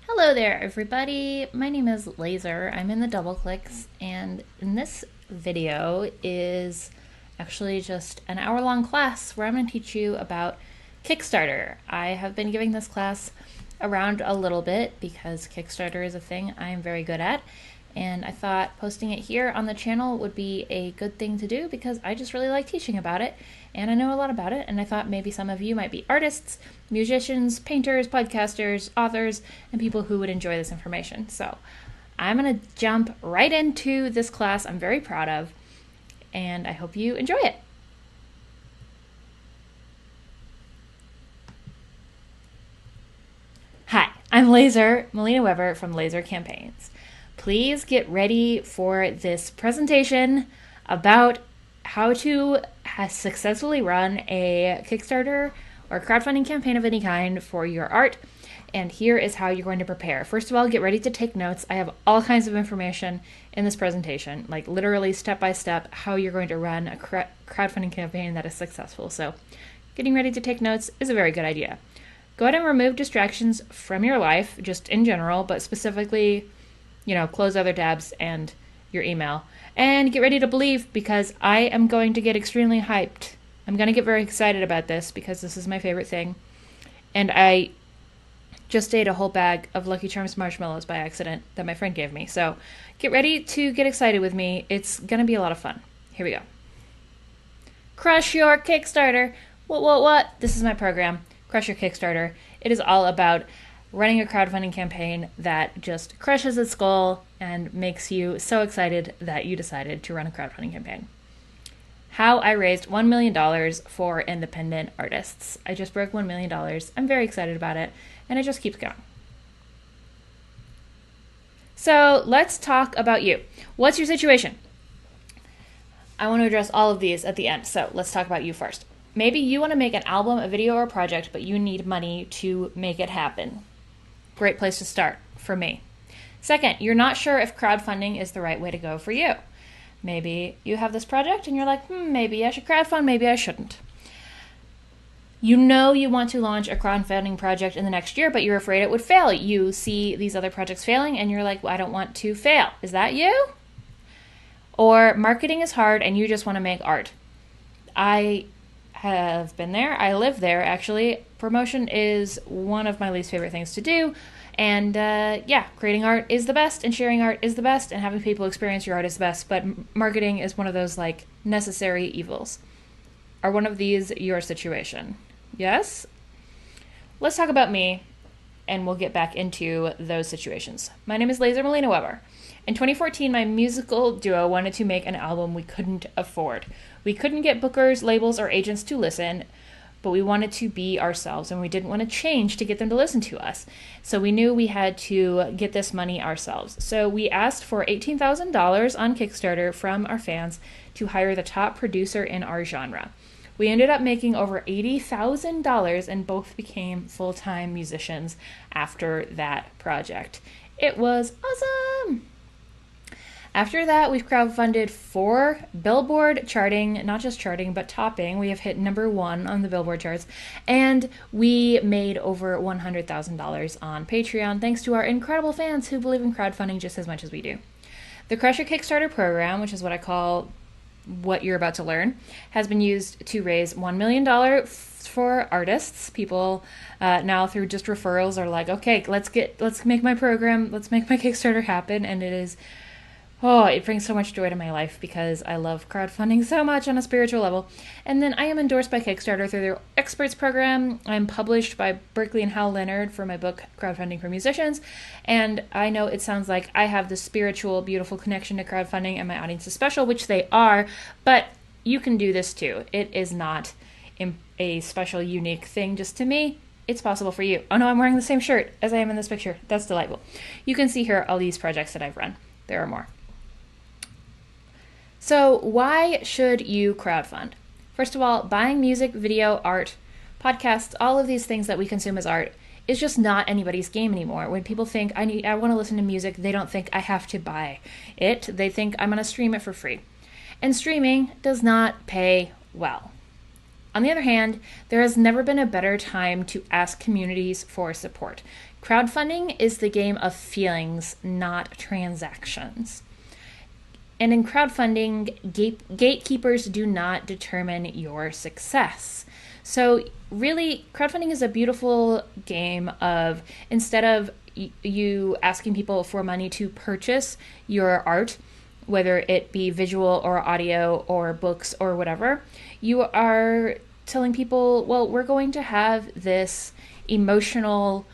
Hello there, everybody. My name is Laser. I'm in the Doubleclicks, and in this video is actually just an hour-long class where I'm going to teach you about Kickstarter. I have been giving this class around a little bit because Kickstarter is a thing I'm very good at, and I thought posting it here on the channel would be a good thing to do because I just really like teaching about it, and I know a lot about it, and I thought maybe some of you might be artists, musicians, painters, podcasters, authors, and people who would enjoy this information. So I'm going to jump right into this class I'm very proud of, and I hope you enjoy it. Hi, I'm Laser, Malena-Webber from Laser Campaigns. Please get ready for this presentation about how to successfully run a Kickstarter or crowdfunding campaign of any kind for your art. And here is how you're going to prepare. First of all, get ready to take notes. I have all kinds of information in this presentation, like literally step by step how you're going to run a crowdfunding campaign that is successful. So getting ready to take notes is a very good idea. Go ahead and remove distractions from your life, just in general, but specifically, close other tabs and your email. And get ready to believe, because I am going to get extremely hyped. I'm going to get very excited about this because this is my favorite thing. And I just ate a whole bag of Lucky Charms marshmallows by accident that my friend gave me. So get ready to get excited with me. It's going to be a lot of fun. Here we go. Crush your Kickstarter. What? This is my program, Crush Your Kickstarter. It is all about running a crowdfunding campaign that just crushes its goal and makes you so excited that you decided to run a crowdfunding campaign. How I raised $1 million for independent artists. I just broke $1 million. I'm very excited about it, and it just keeps going. So let's talk about you. What's your situation? I want to address all of these at the end, so let's talk about you first. Maybe you want to make an album, a video, or a project, but you need money to make it happen. Great place to start for me. Second, you're not sure if crowdfunding is the right way to go for you. Maybe you have this project and you're like, maybe I should crowdfund, maybe I shouldn't. You know you want to launch a crowdfunding project in the next year, but you're afraid it would fail. You see these other projects failing and you're like, well, I don't want to fail. Is that you? Or marketing is hard and you just want to make art. I have been there. I live there, actually. Promotion is one of my least favorite things to do. And creating art is the best, and sharing art is the best, and having people experience your art is the best. But marketing is one of those necessary evils. Are one of these your situation? Yes? Let's talk about me, and we'll get back into those situations. My name is Laser Malena-Webber. In 2014, my musical duo wanted to make an album we couldn't afford. We couldn't get bookers, labels, or agents to listen, but we wanted to be ourselves, and we didn't want to change to get them to listen to us. So we knew we had to get this money ourselves. So we asked for $18,000 on Kickstarter from our fans to hire the top producer in our genre. We ended up making over $80,000 and both became full-time musicians after that project. It was awesome! After that, we've crowdfunded for Billboard-charting, not just charting, but topping. We have hit #1 on the Billboard charts, and we made over $100,000 on Patreon, thanks to our incredible fans who believe in crowdfunding just as much as we do. The Crush Your Kickstarter program, which is what I call what you're about to learn, has been used to raise $1 million for artists. People now through just referrals are like, okay, let's make my program, let's make my Kickstarter happen, and it brings so much joy to my life because I love crowdfunding so much on a spiritual level. And then I am endorsed by Kickstarter through their Experts program. I'm published by Berkeley and Hal Leonard for my book, Crowdfunding for Musicians. And I know it sounds like I have this spiritual, beautiful connection to crowdfunding and my audience is special, which they are, but you can do this too. It is not a special, unique thing just to me. It's possible for you. Oh no, I'm wearing the same shirt as I am in this picture. That's delightful. You can see here all these projects that I've run. There are more. So why should you crowdfund? First of all, buying music, video, art, podcasts, all of these things that we consume as art is just not anybody's game anymore. When people think I want to listen to music, they don't think I have to buy it. They think I'm going to stream it for free. And streaming does not pay well. On the other hand, there has never been a better time to ask communities for support. Crowdfunding is the game of feelings, not transactions. And in crowdfunding, gatekeepers do not determine your success. So really, crowdfunding is a beautiful game of, instead of you asking people for money to purchase your art, whether it be visual or audio or books or whatever, you are telling people, well, we're going to have this emotional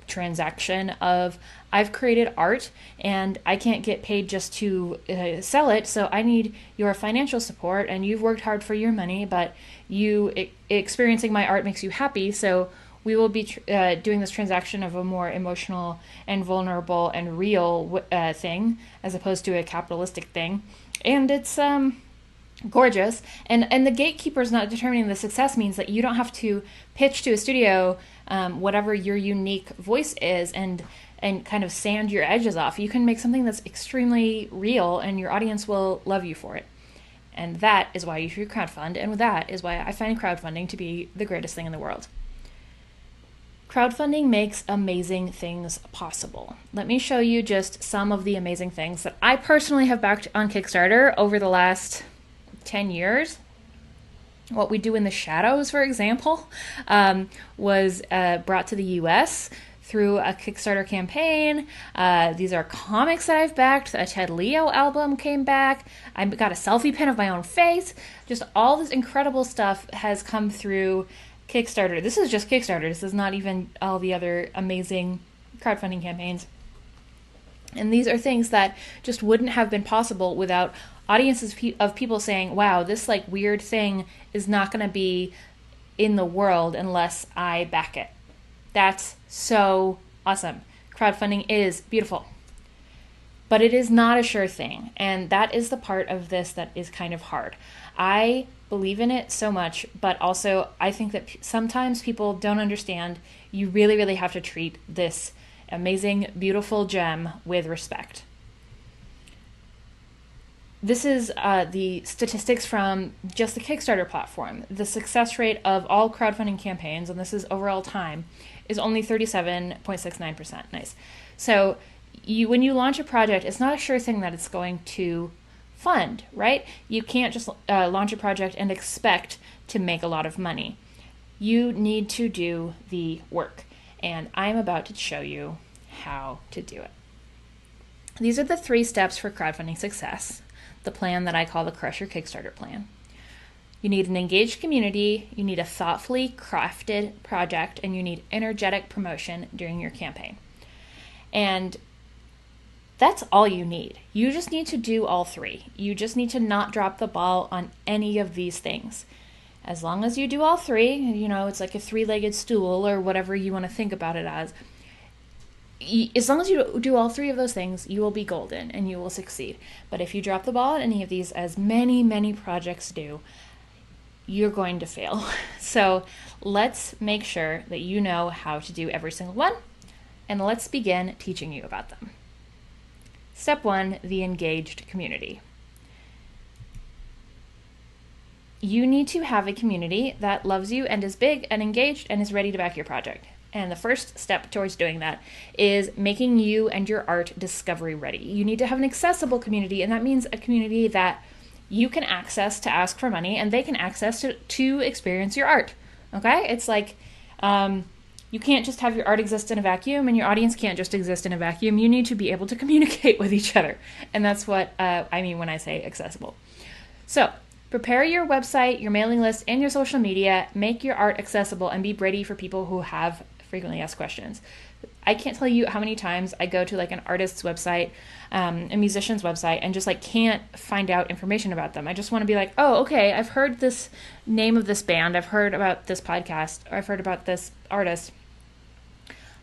transaction of, I've created art and I can't get paid just to sell it, so I need your financial support, and you've worked hard for your money, but experiencing my art makes you happy, so we will be doing this transaction of a more emotional and vulnerable and real thing, as opposed to a capitalistic thing. And it's gorgeous. And the gatekeepers not determining the success means that you don't have to pitch to a studio whatever your unique voice is and kind of sand your edges off. You can make something that's extremely real, and your audience will love you for it. And that is why you should crowdfund, and that is why I find crowdfunding to be the greatest thing in the world. Crowdfunding makes amazing things possible. Let me show you just some of the amazing things that I personally have backed on Kickstarter over the last 10 years. What We Do in the Shadows, for example, was brought to the US through a Kickstarter campaign. These are comics that I've backed. A Ted Leo album came back. I got a selfie pin of my own face. Just all this incredible stuff has come through Kickstarter. This is just Kickstarter. This is not even all the other amazing crowdfunding campaigns. And these are things that just wouldn't have been possible without audiences of people saying, wow, this like weird thing is not going to be in the world unless I back it. That's so awesome. Crowdfunding is beautiful. But it is not a sure thing. And that is the part of this that is kind of hard. I believe in it so much, but also I think that sometimes people don't understand you really, really have to treat this amazing, beautiful gem with respect. This is the statistics from just the Kickstarter platform. The success rate of all crowdfunding campaigns, and this is overall time, is only 37.69%. Nice. So when you launch a project, it's not a sure thing that it's going to fund, right? You can't just launch a project and expect to make a lot of money. You need to do the work, and I'm about to show you how to do it. These are the 3 steps for crowdfunding success, the plan that I call the Crush Your Kickstarter plan. You need an engaged community, you need a thoughtfully crafted project, and you need energetic promotion during your campaign. And that's all you need. You just need to do all 3. You just need to not drop the ball on any of these things. As long as you do all 3, it's like a 3-legged stool or whatever you want to think about it as. As long as you do all 3 of those things, you will be golden and you will succeed. But if you drop the ball on any of these, as many, many projects do, you're going to fail. So let's make sure that you know how to do every single one, and let's begin teaching you about them. Step 1, the engaged community. You need to have a community that loves you and is big and engaged and is ready to back your project. And the first step towards doing that is making you and your art discovery ready. You need to have an accessible community, and that means a community that you can access to ask for money and they can access to experience your art. Okay? It's like you can't just have your art exist in a vacuum, and your audience can't just exist in a vacuum. You need to be able to communicate with each other. And that's what I mean when I say accessible. So prepare your website, your mailing list, and your social media. Make your art accessible and be ready for people who have frequently asked questions. I can't tell you how many times I go to like an artist's website, a musician's website, and just like can't find out information about them. I just want to be like, oh, okay, I've heard this name of this band, I've heard about this podcast, or I've heard about this artist.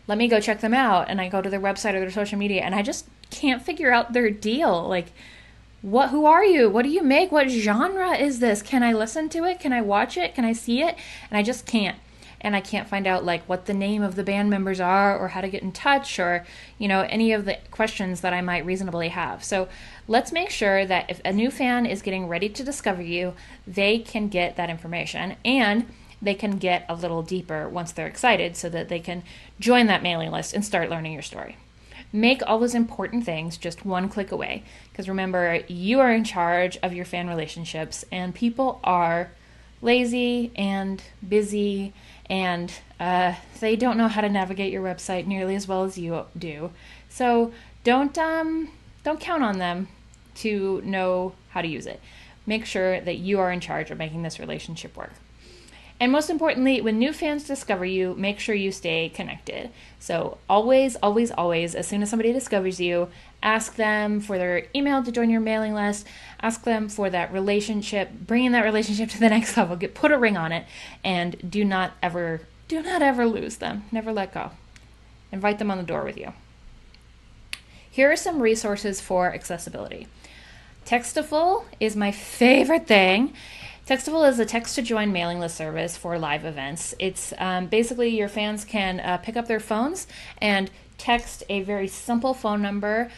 Let me go check them out. And I go to their website or their social media, and I just can't figure out their deal. Like, who are you? What do you make? What genre is this? Can I listen to it? Can I watch it? Can I see it? And I just can't. And I can't find out like what the name of the band members are, or how to get in touch, or any of the questions that I might reasonably have. So let's make sure that if a new fan is getting ready to discover you, they can get that information. And they can get a little deeper once they're excited so that they can join that mailing list and start learning your story. Make all those important things just one click away, because remember, you are in charge of your fan relationships, and people are lazy and busy, and they don't know how to navigate your website nearly as well as you do. So don't count on them to know how to use it. Make sure that you are in charge of making this relationship work. And most importantly, when new fans discover you, make sure you stay connected. So always, always, always, as soon as somebody discovers you, ask them for their email to join your mailing list. Ask them for that relationship, bringing that relationship to the next level. Put a ring on it, and do not ever lose them. Never let go. Invite them on the door with you. Here are some resources for accessibility. Textaful is my favorite thing. Textaful is a text-to-join mailing list service for live events. It's basically your fans can pick up their phones and text a very simple phone number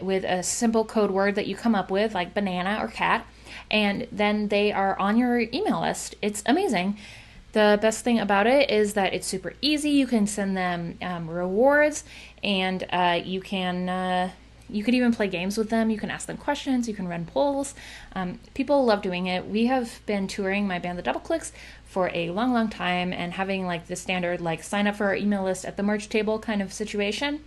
with a simple code word that you come up with, like banana or cat, and then they are on your email list. It's amazing. The best thing about it is that it's super easy. You can send them rewards, and you could even play games with them. You can ask them questions. You can run polls. People love doing it. We have been touring my band, the Doubleclicks, for a long, long time, and having like the standard like sign up for our email list at the merch table kind of situation,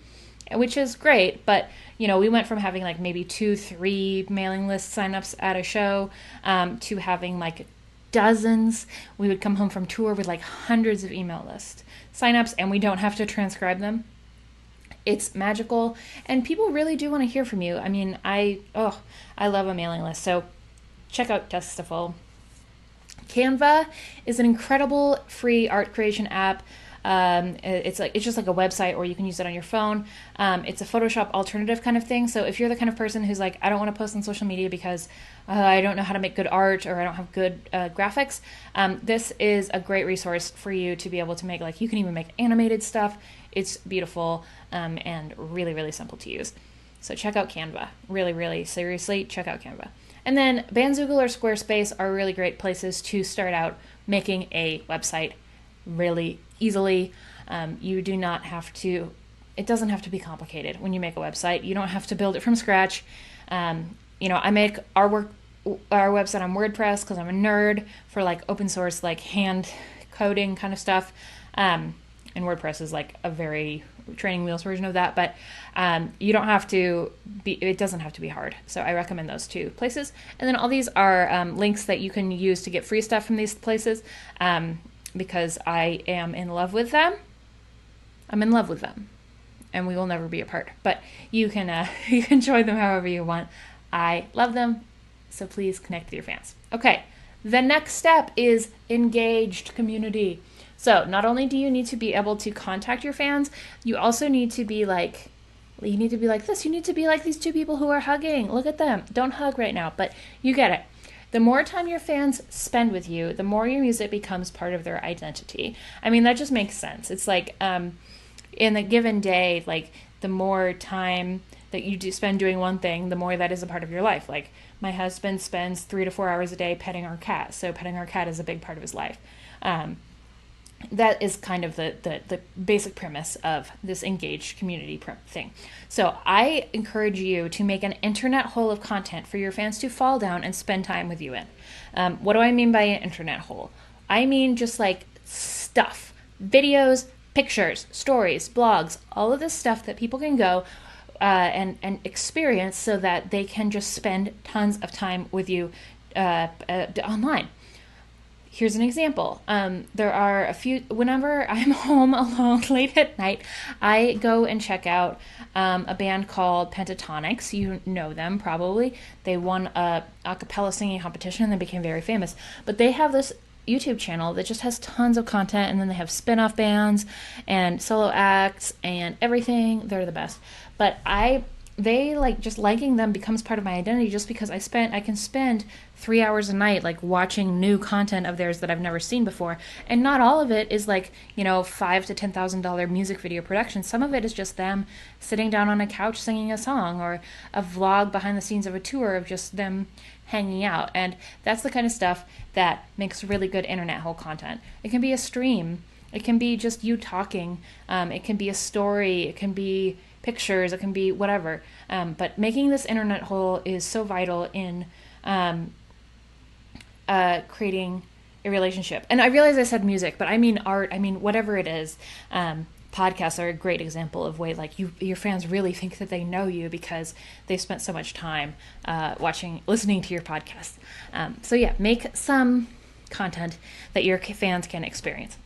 which is great. But we went from having like maybe 2-3 mailing list signups at a show to having like dozens. We would come home from tour with like hundreds of email list signups, and we don't have to transcribe them. It's magical, and people really do want to hear from you. I mean, I love a mailing list. So check out Textaful. Canva is an incredible free art creation app. It's just like a website, or you can use it on your phone. It's a Photoshop alternative kind of thing. So if you're the kind of person who's like, I don't want to post on social media because I don't know how to make good art, or I don't have good graphics, this is a great resource for you to be able to make, like, you can even make animated stuff. It's beautiful and really, really simple to use. So check out Canva. Really, really seriously, check out Canva. And then Bandzoogle or Squarespace are really great places to start out making a website really easily. You do not have to, it doesn't have to be complicated when you make a website. You don't have to build it from scratch. I make our website on WordPress because I'm a nerd for like open source, like hand coding kind of stuff. And WordPress is like a very training wheels version of that, but you don't have to be, it doesn't have to be hard. So I recommend those two places. And then all these are links that you can use to get free stuff from these places because I am in love with them. I'm in love with them, and we will never be apart, but you can join them however you want. I love them, so please connect with your fans. Okay, the next step is engaged community. So not only do you need to be able to contact your fans, you also need to be like, this. You need to be like these two people who are hugging. Look at them. Don't hug right now, but you get it. The more time your fans spend with you, the more your music becomes part of their identity. I mean, that just makes sense. It's like in a given day, like the more time that you do spend doing one thing, the more that is a part of your life. Like my husband spends 3 to 4 hours a day petting our cat, so petting our cat is a big part of his life. That is kind of the basic premise of this engaged community thing. So I encourage you to make an internet hole of content for your fans to fall down and spend time with you in. What do I mean by an internet hole? I mean just like stuff, videos, pictures, stories, blogs, all of this stuff that people can go and experience so that they can just spend tons of time with you online. Here's an example. There are a few, whenever I'm home alone late at night, I go and check out a band called Pentatonics. You know them probably. They won a cappella singing competition and they became very famous. But they have this YouTube channel that just has tons of content, and then they have spin-off bands and solo acts and everything. They're the best. But I they like just liking them becomes part of my identity just because I can spend 3 hours a night like watching new content of theirs that I've never seen before. And not all of it is like, $5,000 to $10,000 music video production. Some of it is just them sitting down on a couch singing a song, or a vlog behind the scenes of a tour of just them hanging out. And that's the kind of stuff that makes really good internet hole content. It can be a stream. It can be just you talking. It can be a story. It can be pictures. It can be whatever. But making this internet hole is so vital in creating a relationship. And I realize I said music, but I mean art. I mean whatever it is. Podcasts are a great example of way like your fans really think that they know you because they spent so much time listening to your podcast. So yeah, make some content that your fans can experience.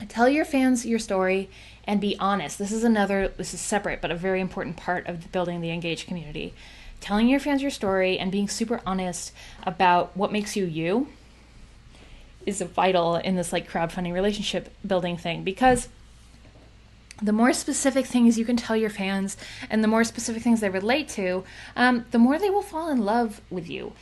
Tell your fans your story and be honest. This is separate, but a very important part of building the engaged community. Telling your fans your story and being super honest about what makes you you is vital in this like crowdfunding relationship building thing, because the more specific things you can tell your fans and the more specific things they relate to, the more they will fall in love with you.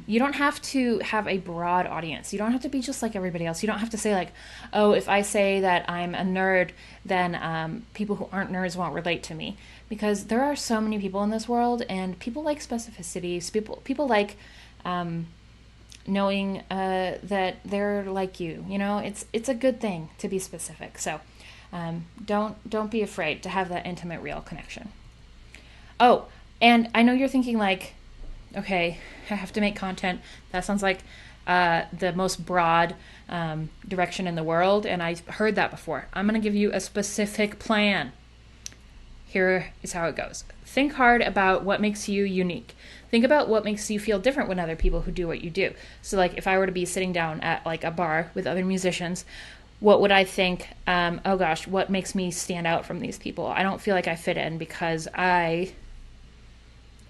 You don't have to have a broad audience. You don't have to be just like everybody else. You don't have to say like, oh, if I say that I'm a nerd, then people who aren't nerds won't relate to me. Because there are so many people in this world, and people like specificities. People like knowing that they're like you. It's a good thing to be specific. So don't be afraid to have that intimate, real connection. Oh, and I know you're thinking like, okay, I have to make content. That sounds like the most broad direction in the world, and I've heard that before. I'm going to give you a specific plan. Here is how it goes. Think hard about what makes you unique. Think about what makes you feel different when other people who do what you do. So like if I were to be sitting down at like a bar with other musicians, what would I think, oh gosh, what makes me stand out from these people? I don't feel like I fit in because I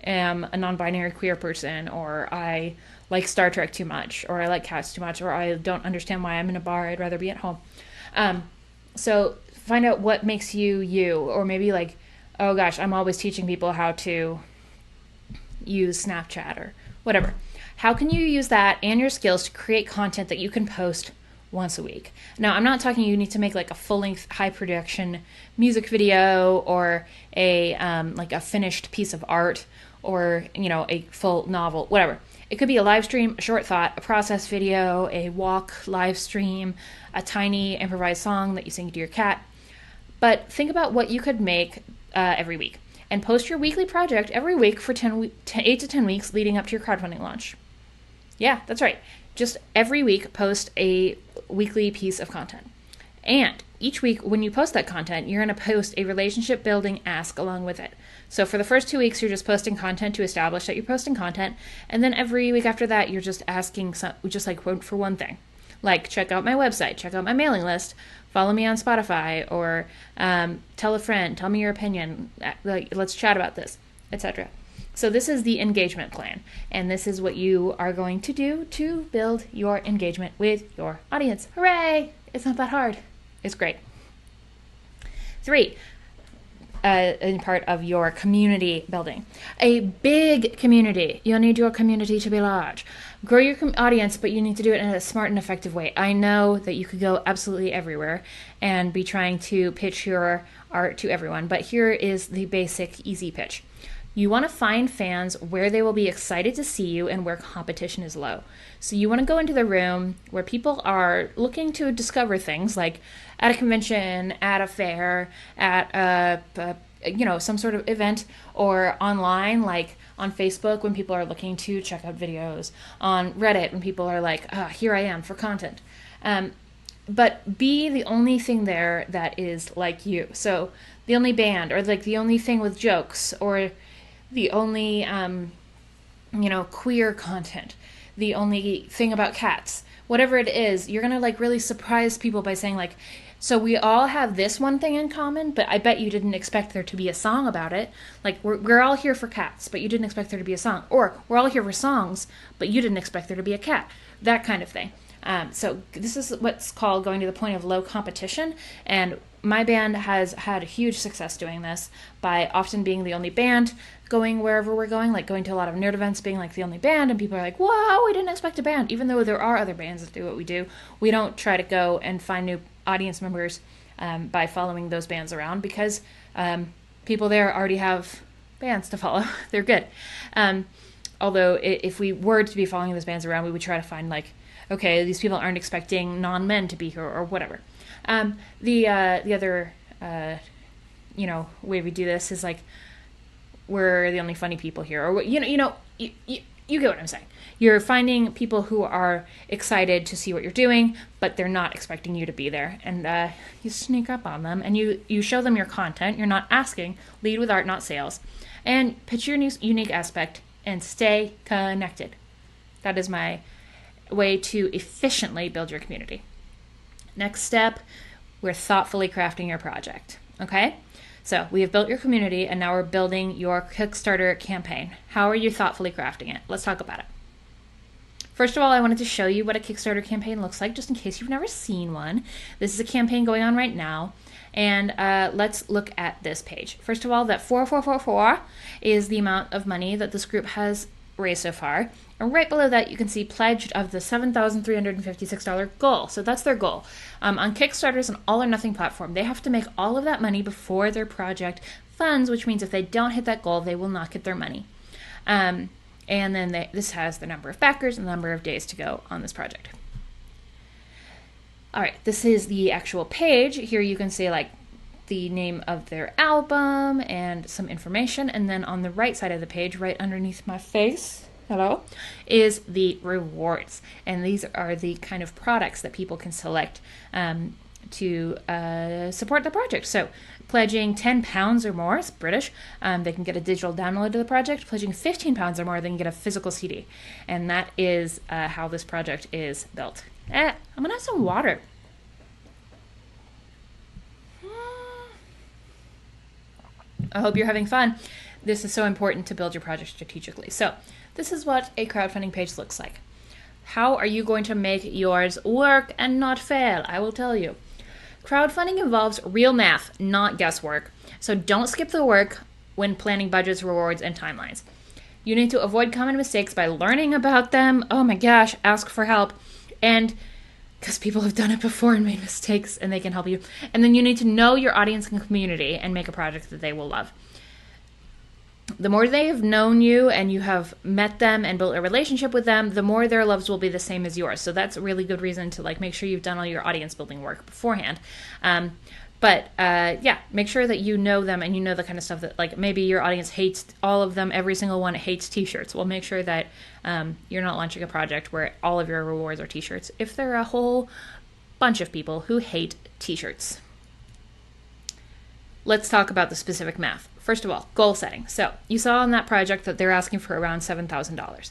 am a non-binary queer person, or I like Star Trek too much, or I like cats too much, or I don't understand why I'm in a bar, I'd rather be at home. So find out what makes you you, or maybe like, oh gosh, I'm always teaching people how to use Snapchat or whatever. How can you use that and your skills to create content that you can post once a week? Now, I'm not talking you need to make like a full-length, high-production music video, or a like a finished piece of art, or a full novel, whatever. It could be a live stream, a short thought, a process video, a walk live stream, a tiny improvised song that you sing to your cat. But think about what you could make every week, and post your weekly project every week for 8 to 10 weeks leading up to your crowdfunding launch. Yeah, that's right. Just every week, post a weekly piece of content. And each week, when you post that content, you're going to post a relationship building ask along with it. So for the first 2 weeks, you're just posting content to establish that you're posting content. And then every week after that, you're just asking, just like for one thing. Like, check out my website, check out my mailing list, follow me on Spotify, or tell a friend, tell me your opinion, like, let's chat about this, etc. So this is the engagement plan, and this is what you are going to do to build your engagement with your audience. Hooray! It's not that hard. It's great. 3, in part of your community building. A big community. You'll need your community to be large. Grow your audience, but you need to do it in a smart and effective way. I know that you could go absolutely everywhere and be trying to pitch your art to everyone, but here is the basic, easy pitch. You want to find fans where they will be excited to see you and where competition is low. So you want to go into the room where people are looking to discover things, like at a convention, at a fair, at some sort of event, or online, like on Facebook when people are looking to check out videos, on Reddit when people are like, here I am for content. But be the only thing there that is like you. So the only band, or like the only thing with jokes, or the only, queer content, the only thing about cats, whatever it is, you're going to like really surprise people by saying like, so we all have this one thing in common, but I bet you didn't expect there to be a song about it. Like we're all here for cats, but you didn't expect there to be a song. Or we're all here for songs, but you didn't expect there to be a cat. That kind of thing. So this is what's called going to the point of low competition. And my band has had huge success doing this by often being the only band going wherever we're going, like going to a lot of nerd events, being like the only band, and people are like, wow, we didn't expect a band. Even though there are other bands that do what we do, we don't try to go and find new audience members by following those bands around, because people there already have bands to follow. They're good. Although if we were to be following those bands around, we would try to find like, okay, these people aren't expecting non-men to be here or whatever. The other way we do this is like, we're the only funny people here, or you get what I'm saying. You're finding people who are excited to see what you're doing, but they're not expecting you to be there, and you sneak up on them and you show them your content. You're not asking. Lead with art, not sales, and pitch your unique aspect and stay connected. That is my way to efficiently build your community. Next step, we're thoughtfully crafting your project. Okay? So we have built your community, and now we're building your Kickstarter campaign. How are you thoughtfully crafting it? Let's talk about it. First of all, I wanted to show you what a Kickstarter campaign looks like, just in case you've never seen one. This is a campaign going on right now, and let's look at this page. First of all, that 4444 is the amount of money that this group has raised so far. And right below that, you can see pledged of the $7,356 goal. So that's their goal. On Kickstarter's an all or nothing platform, they have to make all of that money before their project funds, which means if they don't hit that goal, they will not get their money. And then this has the number of backers and the number of days to go on this project. All right, this is the actual page. Here you can see like the name of their album and some information. And then on the right side of the page, right underneath my face, hello, is the rewards. And these are the kind of products that people can select to support the project. So pledging £10 or more, it's British, they can get a digital download of the project. Pledging £15 or more, they can get a physical CD. And that is how this project is built. I'm gonna have some water. I hope you're having fun. This is so important to build your project strategically. So this is what a crowdfunding page looks like. How are you going to make yours work and not fail? I will tell you. Crowdfunding involves real math, not guesswork. So don't skip the work when planning budgets, rewards, and timelines. You need to avoid common mistakes by learning about them. Oh my gosh, ask for help. And because people have done it before and made mistakes, and they can help you. And then you need to know your audience and community and make a project that they will love. The more they have known you and you have met them and built a relationship with them, the more their loves will be the same as yours. So that's a really good reason to like make sure you've done all your audience building work beforehand. Yeah, make sure that you know them and you know the kind of stuff that, like, maybe your audience hates all of them, every single one hates t-shirts. Well, make sure that you're not launching a project where all of your rewards are t-shirts if there are a whole bunch of people who hate t-shirts. Let's talk about the specific math. First of all, goal setting. So you saw on that project that they're asking for around $7,000.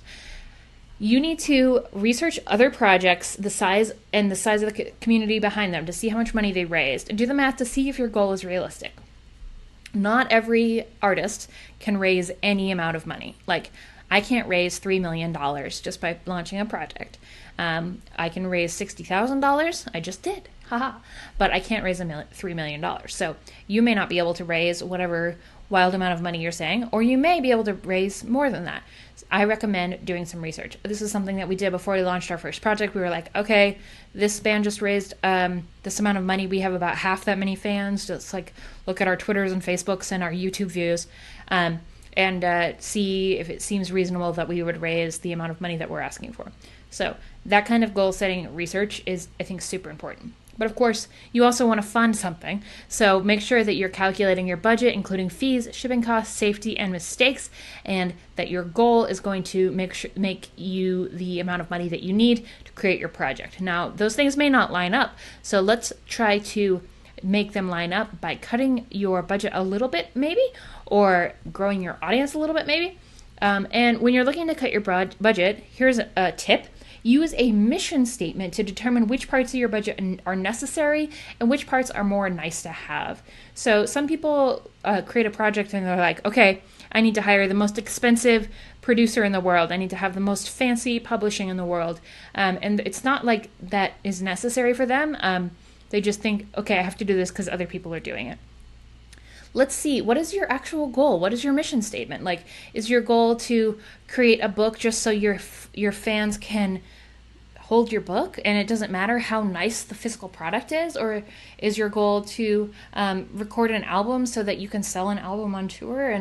You need to research other projects, the size of the community behind them to see how much money they raised, and do the math to see if your goal is realistic. Not every artist can raise any amount of money. Like, I can't raise $3 million just by launching a project. I can raise $60,000. I just did. Haha. But I can't raise $3 million. So you may not be able to raise whatever wild amount of money you're saying, or you may be able to raise more than that. I recommend doing some research. This is something that we did before we launched our first project. We were like, okay, this band just raised this amount of money. We have about half that many fans. Just like look at our Twitters and Facebooks and our YouTube views and see if it seems reasonable that we would raise the amount of money that we're asking for. So that kind of goal setting research is, I think, super important. But of course, you also want to fund something. So make sure that you're calculating your budget, including fees, shipping costs, safety, and mistakes, and that your goal is going to make you the amount of money that you need to create your project. Now, those things may not line up. So let's try to make them line up by cutting your budget a little bit, maybe, or growing your audience a little bit, maybe. And when you're looking to cut your budget, here's a tip. Use a mission statement to determine which parts of your budget are necessary and which parts are more nice to have. So some people create a project and they're like, okay, I need to hire the most expensive producer in the world. I need to have the most fancy publishing in the world. And it's not like that is necessary for them. They just think, okay, I have to do this because other people are doing it. Let's see, what is your actual goal? What is your mission statement? Like, is your goal to create a book just so your fans can hold your book and it doesn't matter how nice the physical product is? Or is your goal to record an album so that you can sell an album on tour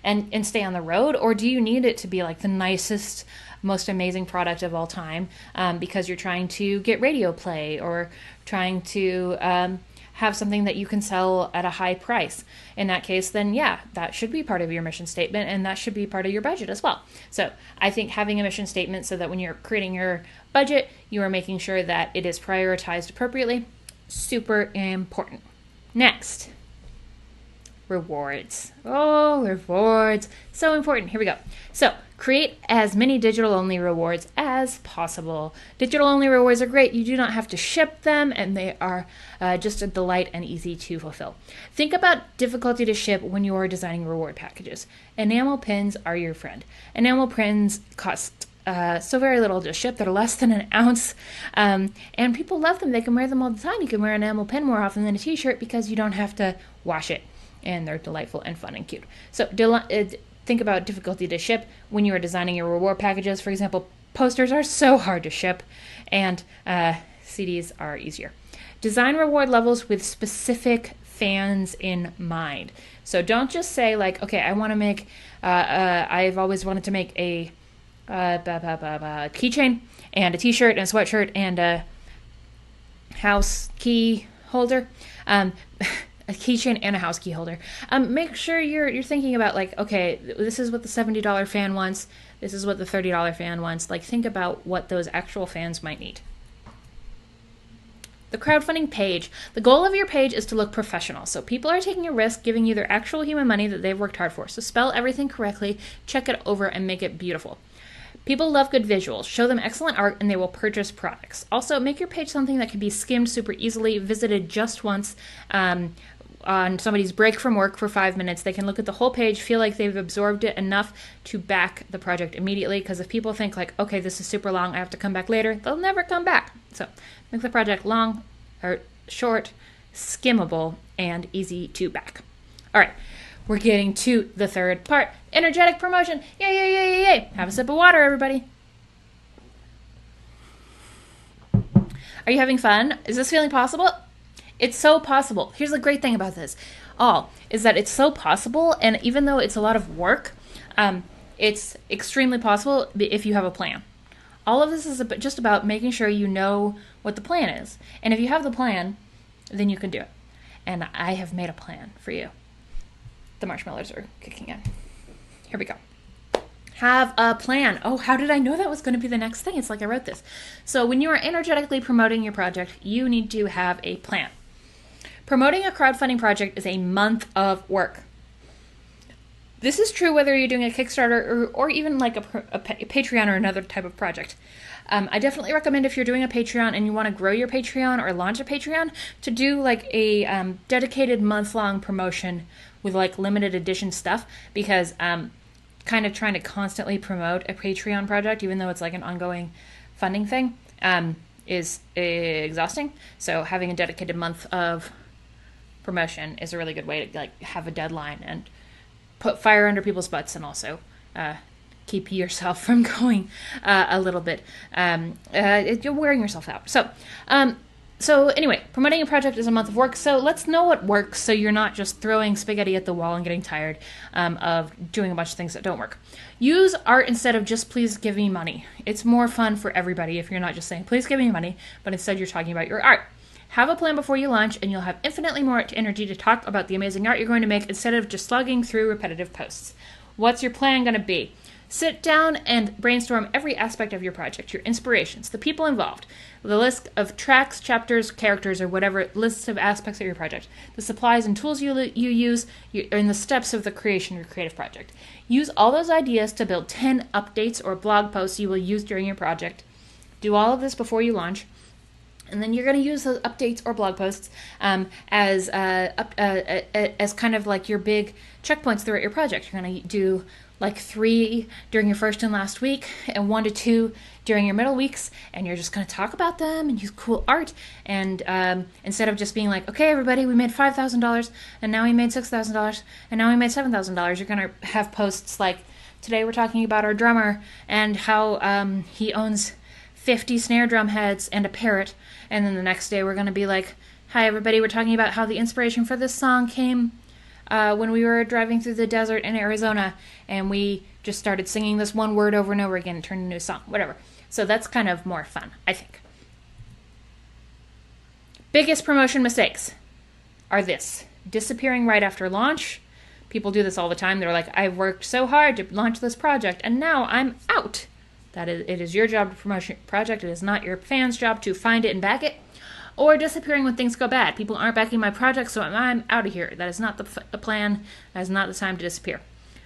and stay on the road? Or do you need it to be like the nicest, most amazing product of all time because you're trying to get radio play or trying to have something that you can sell at a high price? In that case, then yeah, that should be part of your mission statement, and that should be part of your budget as well. So I think having a mission statement so that when you're creating your budget, you are making sure that it is prioritized appropriately, super important. Next, rewards. Oh, rewards. So important. Here we go. So create as many digital-only rewards as possible. Digital-only rewards are great. You do not have to ship them, and they are just a delight and easy to fulfill. Think about difficulty to ship when you are designing reward packages. Enamel pins are your friend. Enamel pins cost so very little to ship. They're less than an ounce, and people love them. They can wear them all the time. You can wear an enamel pin more often than a t-shirt because you don't have to wash it, and they're delightful and fun and cute. So think about difficulty to ship when you are designing your reward packages. For example, posters are so hard to ship, and CDs are easier. Design reward levels with specific fans in mind. So don't just say like, okay, I want to make, I've always wanted to make a keychain and a t-shirt and a sweatshirt and a house key holder. A keychain and a house key holder. Make sure you're thinking about like, okay, this is what the $70 fan wants. This is what the $30 fan wants. Like, think about what those actual fans might need. The crowdfunding page. The goal of your page is to look professional. So people are taking a risk giving you their actual human money that they've worked hard for. So spell everything correctly, check it over, and make it beautiful. People love good visuals. Show them excellent art and they will purchase products. Also, make your page something that can be skimmed super easily, visited just once, on somebody's break from work for 5 minutes. They can look at the whole page, feel like they've absorbed it enough to back the project immediately, because if people think like, okay, this is super long, I have to come back later, they'll never come back. So make the project long or short, skimmable, and easy to back. All right, we're getting to the third part, energetic promotion. Yay, yay, yay, yay, yay. Have a sip of water, everybody. Are you having fun? Is this feeling possible? It's so possible. Here's the great thing about this all is that it's so possible, and even though it's a lot of work, it's extremely possible if you have a plan. All of this is just about making sure you know what the plan is. And if you have the plan, then you can do it. And I have made a plan for you. The marshmallows are kicking in. Here we go. Have a plan. Oh, how did I know that was going to be the next thing? It's like I wrote this. So when you are energetically promoting your project, you need to have a plan. Promoting a crowdfunding project is a month of work. This is true whether you're doing a Kickstarter or even like a Patreon or another type of project. I definitely recommend if you're doing a Patreon and you want to grow your Patreon or launch a Patreon to do like a dedicated month-long promotion with like limited edition stuff, because kind of trying to constantly promote a Patreon project, even though it's like an ongoing funding thing, is exhausting. So having a dedicated month of promotion is a really good way to like have a deadline and put fire under people's butts, and also keep yourself from going a little bit, you're wearing yourself out. So anyway, promoting a project is a month of work. So let's know what works, so you're not just throwing spaghetti at the wall and getting tired of doing a bunch of things that don't work. Use art instead of just please give me money. It's more fun for everybody if you're not just saying please give me money, but instead you're talking about your art. Have a plan before you launch, and you'll have infinitely more energy to talk about the amazing art you're going to make instead of just slugging through repetitive posts. What's your plan going to be? Sit down and brainstorm every aspect of your project, your inspirations, the people involved, the list of tracks, chapters, characters, or whatever lists of aspects of your project, the supplies and tools you use, and the steps of the creation of your creative project. Use all those ideas to build 10 updates or blog posts you will use during your project. Do all of this before you launch. And then you're going to use those updates or blog posts as kind of like your big checkpoints throughout your project. You're going to do like 3 during your first and last week and 1 to 2 during your middle weeks, and you're just going to talk about them and use cool art. And instead of just being like, okay, everybody, we made $5,000 and now we made $6,000 and now we made $7,000, you're going to have posts like, today we're talking about our drummer and how he owns 50 snare drum heads and a parrot. And then the next day we're going to be like, hi everybody, we're talking about how the inspiration for this song came when we were driving through the desert in Arizona, and we just started singing this one word over and over again and turned into a song, whatever. So that's kind of more fun, I think. Biggest promotion mistakes are this: disappearing right after launch. People do this all the time. They're like, I've worked so hard to launch this project and now I'm out. It is your job to promote your project. It is not your fans' job to find it and back it. Or disappearing when things go bad. People aren't backing my project, so I'm out of here. That is not the plan. That is not the time to disappear.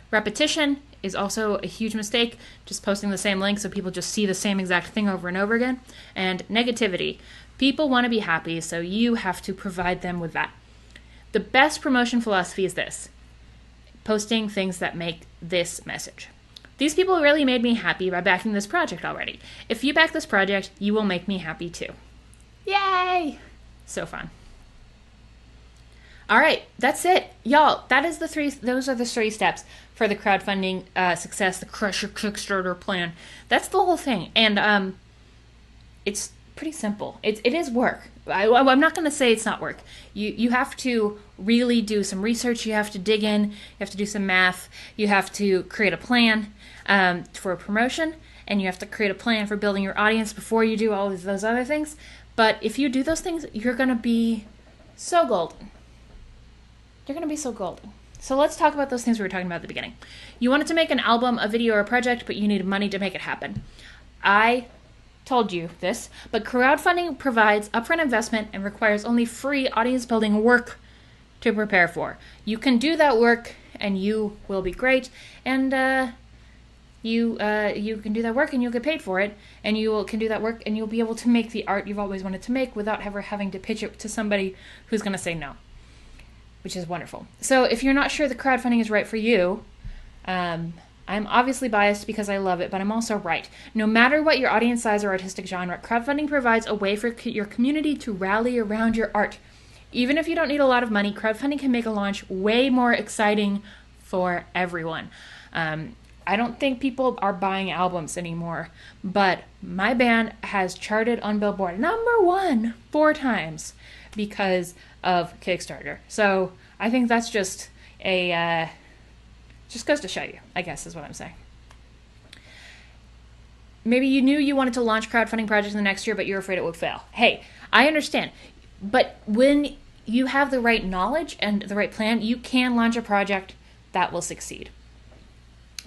Repetition is also a huge mistake. Just posting the same link so people just see the same exact thing over and over again. And negativity. People want to be happy, so you have to provide them with that. The best promotion philosophy is this: posting things that make this message. These people really made me happy by backing this project already. If you back this project, you will make me happy too. Yay! So fun. All right, that's it. Y'all, those are the 3 steps for the crowdfunding success, the Crush Your Kickstarter plan. That's the whole thing. And it's pretty simple. It is work. I'm not going to say it's not work. You have to really do some research. You have to dig in. You have to do some math. You have to create a plan for a promotion. And you have to create a plan for building your audience before you do all of those other things. But if you do those things, you're going to be so golden. You're going to be so golden. So let's talk about those things we were talking about at the beginning. You wanted to make an album, a video, or a project, but you needed money to make it happen. I told you this, but crowdfunding provides upfront investment and requires only free audience building work to prepare for. You can do that work and you will be great, and you can do that work and you'll get paid for it, and can do that work and you'll be able to make the art you've always wanted to make without ever having to pitch it to somebody who's going to say no, which is wonderful. So if you're not sure the crowdfunding is right for you, I'm obviously biased because I love it, but I'm also right. No matter what your audience size or artistic genre, crowdfunding provides a way for your community to rally around your art. Even if you don't need a lot of money, crowdfunding can make a launch way more exciting for everyone. I don't think people are buying albums anymore, but my band has charted on Billboard #1 4 times because of Kickstarter. So I think that's just just goes to show you, I guess is what I'm saying. Maybe you knew you wanted to launch crowdfunding projects in the next year, but you're afraid it would fail. Hey, I understand. But when you have the right knowledge and the right plan, you can launch a project that will succeed.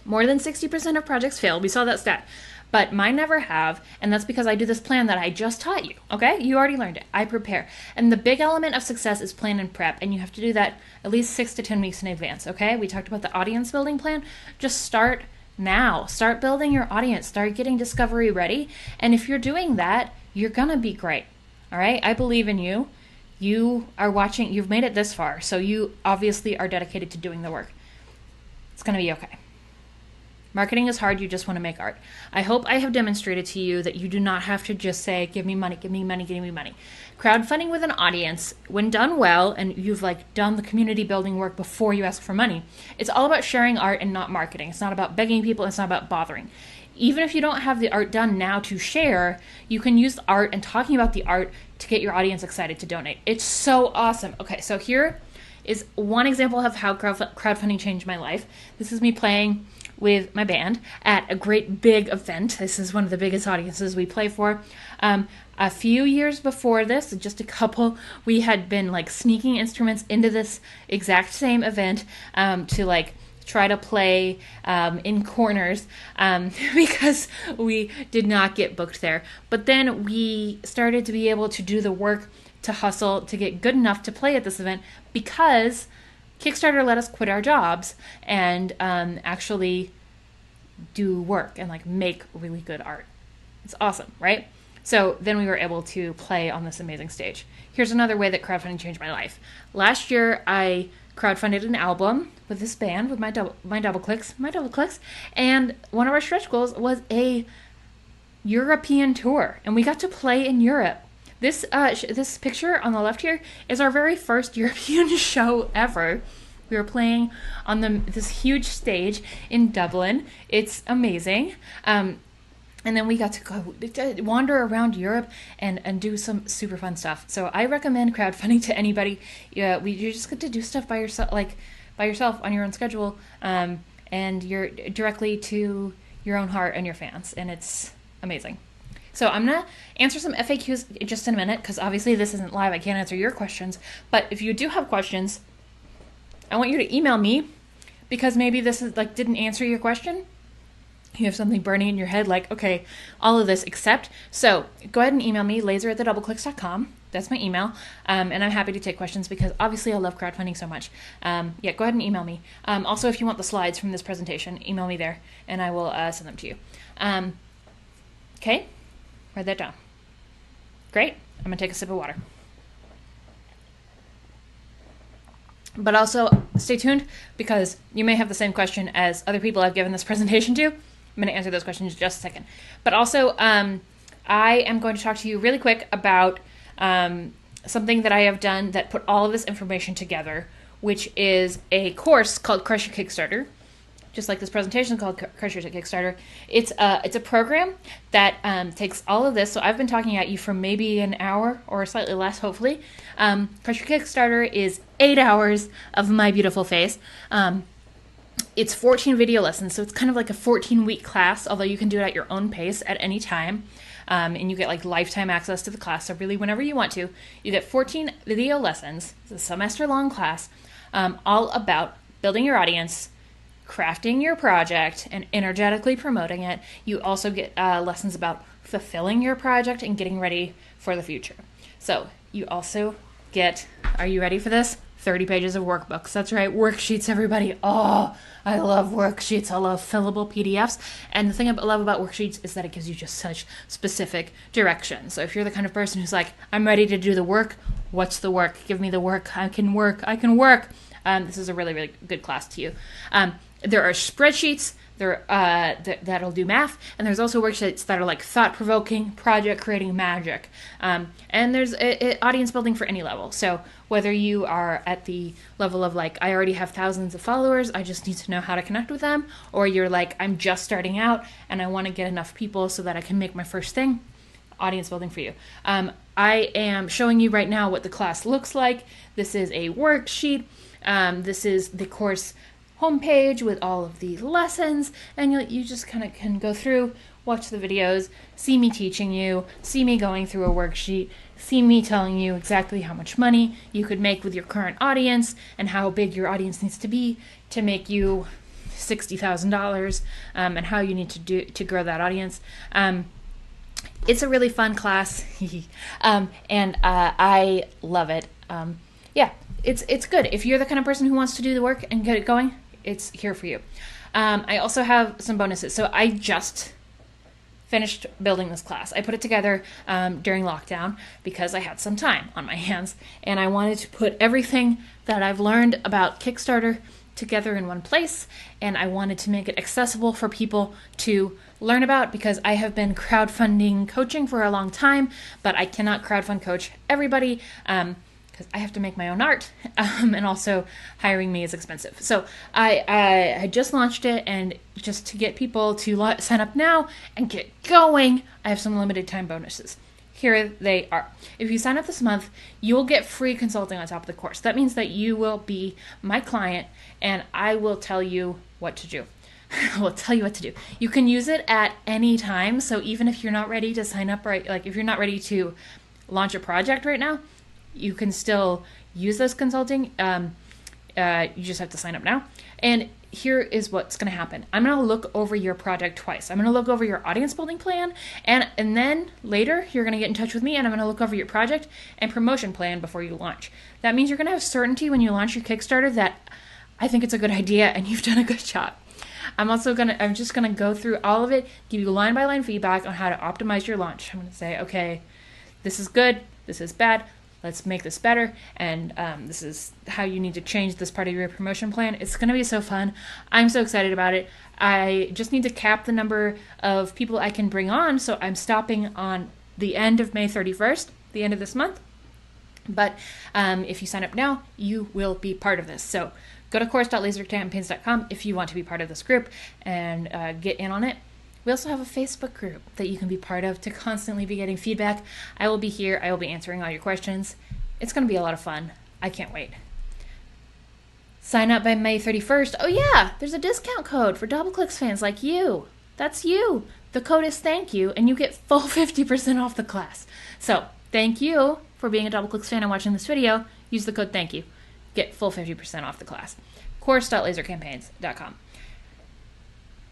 More than 60% of projects fail. We saw that stat. But mine never have, and that's because I do this plan that I just taught you, okay? You already learned it. I prepare. And the big element of success is plan and prep, and you have to do that at least 6 to 10 weeks in advance, okay? We talked about the audience building plan. Just start now. Start building your audience. Start getting discovery ready. And if you're doing that, you're going to be great, all right? I believe in you. You are watching. You've made it this far, so you obviously are dedicated to doing the work. It's going to be okay. Marketing is hard. You just want to make art. I hope I have demonstrated to you that you do not have to just say, give me money, give me money, give me money. Crowdfunding with an audience, when done well, and you've done the community building work before you ask for money, it's all about sharing art and not marketing. It's not about begging people. It's not about bothering. Even if you don't have the art done now to share, you can use the art and talking about the art to get your audience excited to donate. It's so awesome. Okay, so here is one example of how crowdfunding changed my life. This is me playing with my band at a great big event. This is one of the biggest audiences we play for. A few years before this, just a couple, we had been sneaking instruments into this exact same event to try to play in corners because we did not get booked there. But then we started to be able to do the work to hustle to get good enough to play at this event because Kickstarter let us quit our jobs and actually do work and make really good art. It's awesome, right? So then we were able to play on this amazing stage. Here's another way that crowdfunding changed my life. Last year, I crowdfunded an album with this band, with my Doubleclicks, and one of our stretch goals was a European tour, and we got to play in Europe. This this picture on the left here is our very first European show ever. We were playing on this huge stage in Dublin. It's amazing. And then we got to go wander around Europe and do some super fun stuff. So I recommend crowdfunding to anybody. You just get to do stuff by yourself, on your own schedule, and you're directly to your own heart and your fans, and it's amazing. So I'm going to answer some FAQs just in a minute, because obviously this isn't live. I can't answer your questions. But if you do have questions, I want you to email me, because maybe this is didn't answer your question. You have something burning in your head, okay, all of this except. So go ahead and email me, laser@doubleclicks.com. That's my email. And I'm happy to take questions, because obviously I love crowdfunding so much. Go ahead and email me. Also, if you want the slides from this presentation, email me there, and I will send them to you. Okay, write that down. Great. I'm going to take a sip of water. But also, stay tuned, because you may have the same question as other people I've given this presentation to. I'm going to answer those questions in just a second. But also, I am going to talk to you really quick about something that I have done that put all of this information together, which is a course called Crush Your Kickstarter. Just like this presentation called Crush Your Kickstarter. It's a program that takes all of this. So I've been talking at you for maybe an hour or slightly less, hopefully. Crush Your Kickstarter is 8 hours of my beautiful face. It's 14 video lessons, so it's kind of like a 14-week class, although you can do it at your own pace at any time. And you get lifetime access to the class, so really whenever you want to. You get 14 video lessons. It's a semester-long class, all about building your audience, crafting your project, and energetically promoting it. You also get lessons about fulfilling your project and getting ready for the future. So you also get, are you ready for this? 30 pages of workbooks. That's right, worksheets, everybody. Oh, I love worksheets. I love fillable PDFs. And the thing I love about worksheets is that it gives you just such specific direction. So if you're the kind of person who's I'm ready to do the work, what's the work? Give me the work. I can work. This is a really, really good class to you. There are spreadsheets that'll do math, and there's also worksheets that are thought-provoking, project-creating magic. And there's audience building for any level. So whether you are at the level of I already have thousands of followers, I just need to know how to connect with them, or you're I'm just starting out and I want to get enough people so that I can make my first thing, audience building for you. I am showing you right now what the class looks like. This is a worksheet. This is the course homepage with all of the lessons, and you just kind of can go through, watch the videos, see me teaching you, see me going through a worksheet, see me telling you exactly how much money you could make with your current audience and how big your audience needs to be to make you $60,000, and how you need to grow that audience. It's a really fun class, and I love it. It's good. If you're the kind of person who wants to do the work and get it going, it's here for you. I also have some bonuses. So I just finished building this class. I put it together during lockdown because I had some time on my hands, and I wanted to put everything that I've learned about Kickstarter together in one place, and I wanted to make it accessible for people to learn about, because I have been crowdfunding coaching for a long time, but I cannot crowdfund coach everybody, because I have to make my own art, and also hiring me is expensive. So I just launched it, and just to get people to sign up now and get going, I have some limited time bonuses. Here they are. If you sign up this month, you will get free consulting on top of the course. That means that you will be my client, and I will tell you what to do. I will tell you what to do. You can use it at any time, so even if you're not ready to sign up if you're not ready to launch a project right now, you can still use this consulting. You just have to sign up now. And here is what's going to happen. I'm going to look over your project twice. I'm going to look over your audience building plan, and then later you're going to get in touch with me, and I'm going to look over your project and promotion plan before you launch. That means you're going to have certainty when you launch your Kickstarter that I think it's a good idea and you've done a good job. I'm just going to go through all of it, give you line by line feedback on how to optimize your launch. I'm going to say, okay, this is good, this is bad. let's make this better, and this is how you need to change this part of your promotion plan. It's going to be so fun. I'm so excited about it. I just need to cap the number of people I can bring on, so I'm stopping on the end of May 31st, the end of this month. But if you sign up now, you will be part of this. So go to course.lasercampaigns.com if you want to be part of this group and get in on it. We also have a Facebook group that you can be part of to constantly be getting feedback. I will be here. I will be answering all your questions. It's going to be a lot of fun. I can't wait. Sign up by May 31st. Oh yeah, there's a discount code for Doubleclicks fans like you. That's you. The code is thank you, and you get full 50% off the class. So thank you for being a Doubleclicks fan and watching this video. Use the code thank you. Get full 50% off the class. Course.lasercampaigns.com.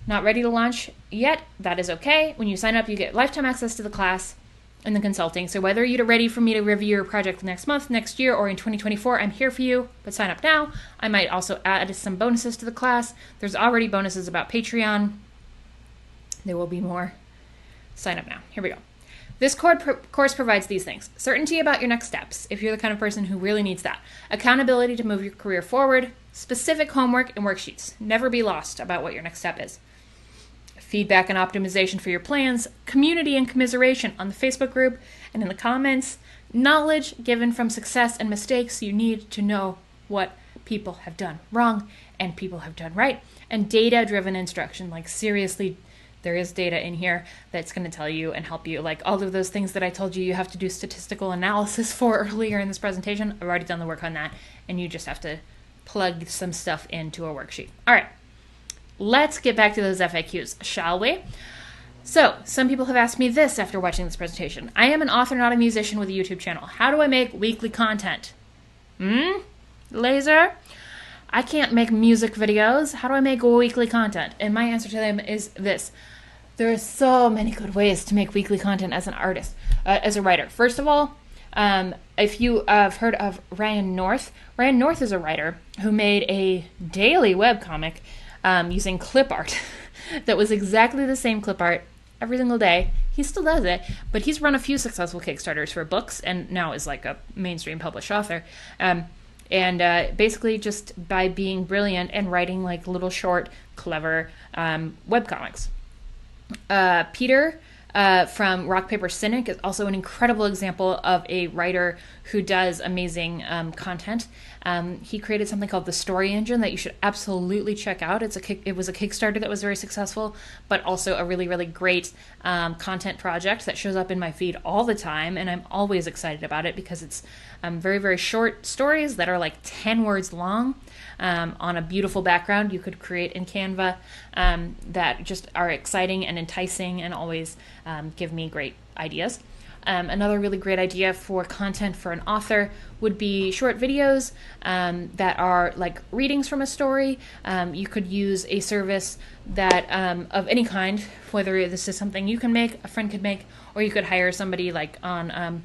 Not ready to launch yet? That is okay. When you sign up, you get lifetime access to the class and the consulting. So whether you're ready for me to review your project next month, next year, or in 2024, I'm here for you. But sign up now. I might also add some bonuses to the class. There's already bonuses about Patreon. There will be more. Sign up now. Here we go. This course provides these things. Certainty about your next steps, if you're the kind of person who really needs that. Accountability to move your career forward. Specific homework and worksheets. Never be lost about what your next step is. Feedback and optimization for your plans. Community and commiseration on the Facebook group and in the comments. Knowledge given from success and mistakes. You need to know what people have done wrong and people have done right. And data-driven instruction. Like seriously, there is data in here that's going to tell you and help you. Like all of those things that I told you have to do statistical analysis for earlier in this presentation. I've already done the work on that. And you just have to plug some stuff into a worksheet. All right, let's get back to those FAQs, shall we? So some people have asked me this after watching this presentation. I am an author, not a musician with a YouTube channel. How do I make weekly content? Laser? I can't make music videos. How do I make weekly content? And my answer to them is this. There are so many good ways to make weekly content as an artist, as a writer. First of all, if you have heard of Ryan North is a writer who made a daily webcomic using clip art that was exactly the same clip art every single day. He still does it, but he's run a few successful Kickstarters for books and now is like a mainstream published author. Basically just by being brilliant and writing like little short, clever webcomics. Peter from Rock Paper Cynic is also an incredible example of a writer who does amazing content. He created something called the Story Engine that you should absolutely check out. It was a Kickstarter that was very successful, but also a really, really great content project that shows up in my feed all the time, and I'm always excited about it because it's very, very short stories that are like 10 words long on a beautiful background you could create in Canva that just are exciting and enticing and always give me great ideas. Another really great idea for content for an author would be short videos that are like readings from a story. You could use a service that of any kind, whether this is something you can make, a friend could make, or you could hire somebody like on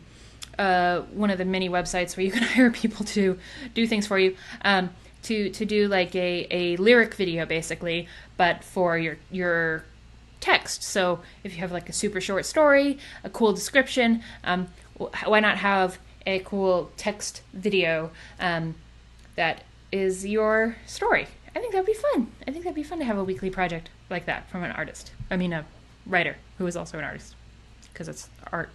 one of the many websites where you can hire people to do things for you. To do like a lyric video basically, but for your text. So if you have like a super short story, a cool description, why not have a cool text video that is your story? I think that'd be fun. I think that'd be fun to have a weekly project like that from an artist. I mean, a writer who is also an artist, because it's art.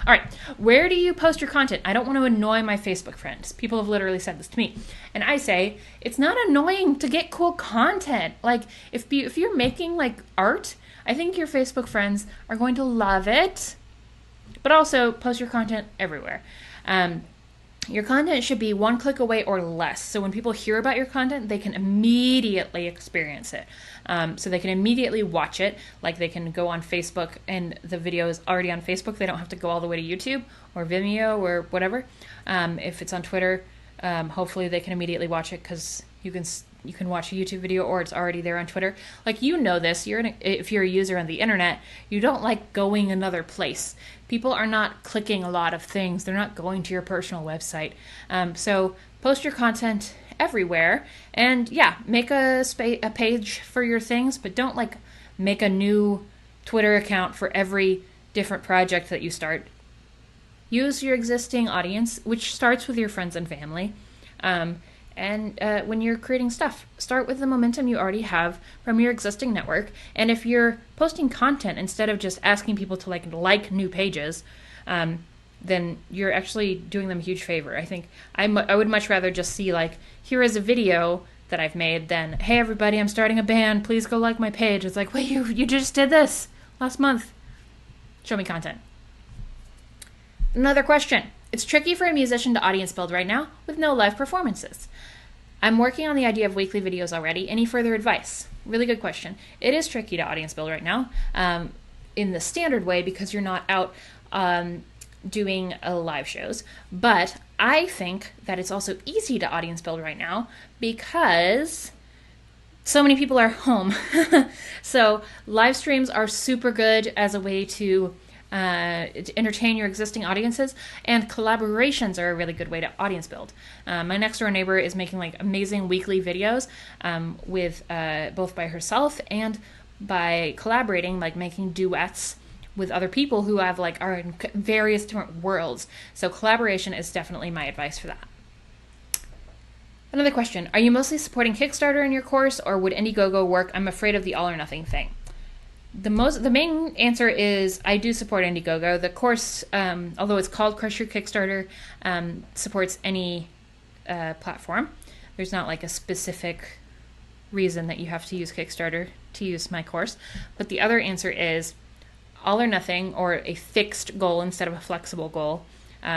All right, where do you post your content? I don't want to annoy my Facebook friends. People have literally said this to me. And I say, it's not annoying to get cool content. Like, if you're making, like, art, I think your Facebook friends are going to love it. But also, post your content everywhere. Your content should be one click away or less. So when people hear about your content, they can immediately experience it. So they can immediately watch it. Like they can go on Facebook and the video is already on Facebook. They don't have to go all the way to YouTube or Vimeo or whatever. If it's on Twitter, hopefully they can immediately watch it because you can watch a YouTube video or it's already there on Twitter. Like, you know this, if you're a user on the internet, you don't like going another place. People are not clicking a lot of things. They're not going to your personal website. So post your content everywhere and yeah, make a page for your things, but don't like make a new Twitter account for every different project that you start. use your existing audience, which starts with your friends and family. And when you're creating stuff, start with the momentum you already have from your existing network. And if you're posting content instead of just asking people to like new pages, then you're actually doing them a huge favor. I think I would much rather just see here is a video that I've made than, hey everybody, I'm starting a band, please go like my page. It's like, wait, you just did this last month. Show me content. Another question. It's tricky for a musician to audience build right now with no live performances. I'm working on the idea of weekly videos already. Any further advice? Really good question. It is tricky to audience build right now in the standard way because you're not out doing live shows. But I think that it's also easy to audience build right now because so many people are home. So live streams are super good as a way to entertain your existing audiences, and collaborations are a really good way to audience build. My next door neighbor is making amazing weekly videos with both by herself and by collaborating, making duets with other people who have are in various different worlds. So collaboration is definitely my advice for that. Another question. Are you mostly supporting Kickstarter in your course, or would Indiegogo work? I'm afraid of the all or nothing thing. The main answer is I do support Indiegogo. The course, although it's called Crush Your Kickstarter, supports any platform. There's not a specific reason that you have to use Kickstarter to use my course. But the other answer is all or nothing, or a fixed goal instead of a flexible goal,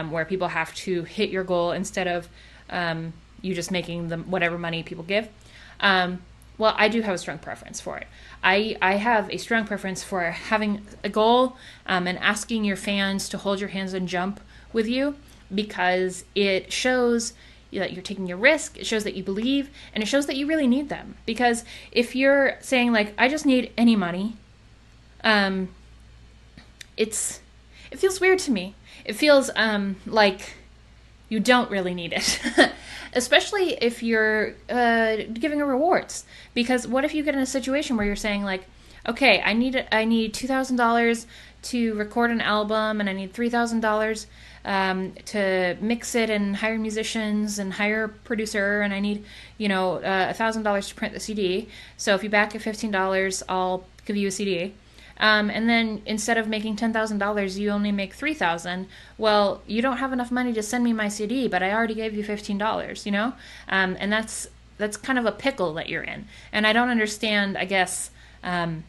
where people have to hit your goal instead of you just making them whatever money people give. Well, I do have a strong preference for it. I have a strong preference for having a goal and asking your fans to hold your hands and jump with you, because it shows that you're taking a risk, it shows that you believe, and it shows that you really need them. Because if you're saying I just need any money, it feels weird to me. It feels like you don't really need it. Especially if you're giving rewards. Because what if you get in a situation where you're saying okay, I need $2,000 to record an album, and I need $3,000 to mix it and hire musicians and hire a producer, and I need $1,000 to print the CD. So if you back at $15, I'll give you a CD. And then instead of making $10,000, you only make $3,000. Well, you don't have enough money to send me my CD, but I already gave you $15, And that's kind of a pickle that you're in. And I don't understand, I guess, how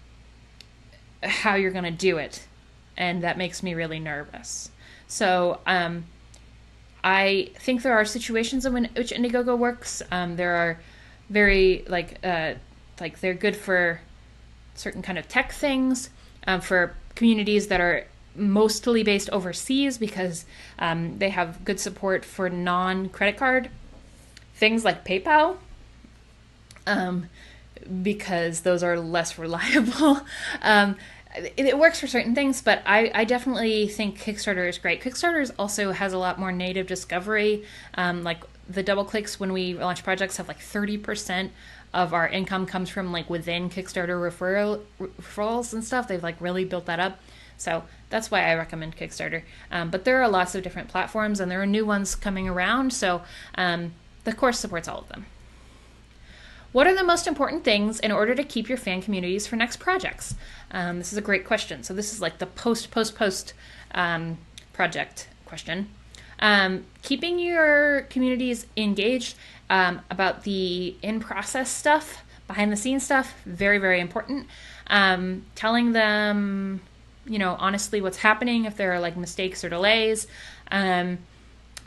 you're going to do it. And that makes me really nervous. So I think there are situations in which Indiegogo works. There are very, they're good for certain kind of tech things, for communities that are mostly based overseas, because they have good support for non-credit card things like PayPal, because those are less reliable. It works for certain things, but I definitely think Kickstarter is great. Kickstarter also has a lot more native discovery. The Doubleclicks, when we launch projects, have 30% of our income comes from within Kickstarter referrals and stuff. They've really built that up. So that's why I recommend Kickstarter. But there are lots of different platforms, and there are new ones coming around. So the course supports all of them. What are the most important things in order to keep your fan communities for next projects? This is a great question. So this is the post project question. Keeping your communities engaged about the in-process stuff, behind-the-scenes stuff, very, very important. Telling them, honestly what's happening if there are mistakes or delays.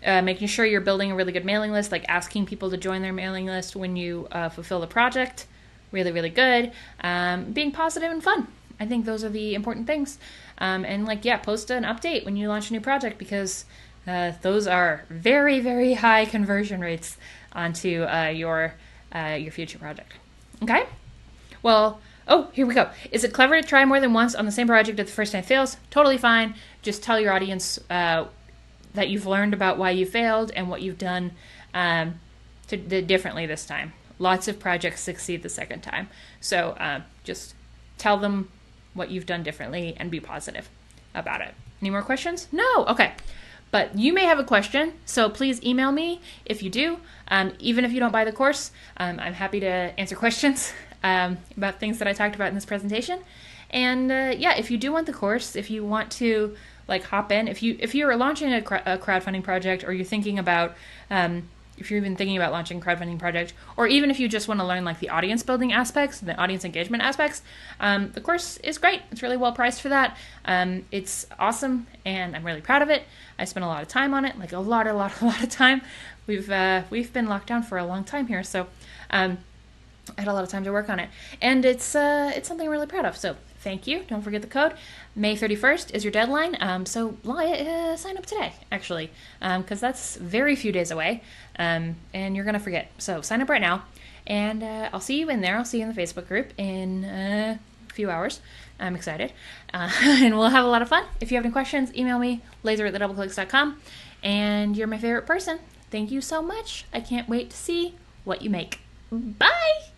Making sure you're building a really good mailing list, asking people to join their mailing list when you fulfill the project. Really, really good. Being positive and fun. I think those are the important things. And post an update when you launch a new project, because those are very, very high conversion rates onto your future project. Okay? Well, here we go. Is it clever to try more than once on the same project if the first time fails? Totally fine. Just tell your audience that you've learned about why you failed and what you've done differently this time. Lots of projects succeed the second time. So just tell them what you've done differently and be positive about it. Any more questions? No? Okay. But you may have a question, so please email me if you do. Even if you don't buy the course, I'm happy to answer questions about things that I talked about in this presentation. And yeah, if you do want the course, if you want to like hop in, if you're launching a crowdfunding project, or you're thinking about if you're even thinking about launching a crowdfunding project, or even if you just want to learn like the audience building aspects, the audience engagement aspects, the course is great. It's really well priced for that. It's awesome, and I'm really proud of it. I spent a lot of time on it, like a lot of time. We've been locked down for a long time here, so I had a lot of time to work on it, and it's something I'm really proud of. So thank you. Don't forget the code. May 31st is your deadline. So sign up today, actually, because that's very few days away, and you're going to forget. So sign up right now, and I'll see you in there. I'll see you in the Facebook group in a few hours. I'm excited, and we'll have a lot of fun. If you have any questions, email me, laser@doubleclicks.com, and you're my favorite person. Thank you so much. I can't wait to see what you make. Bye!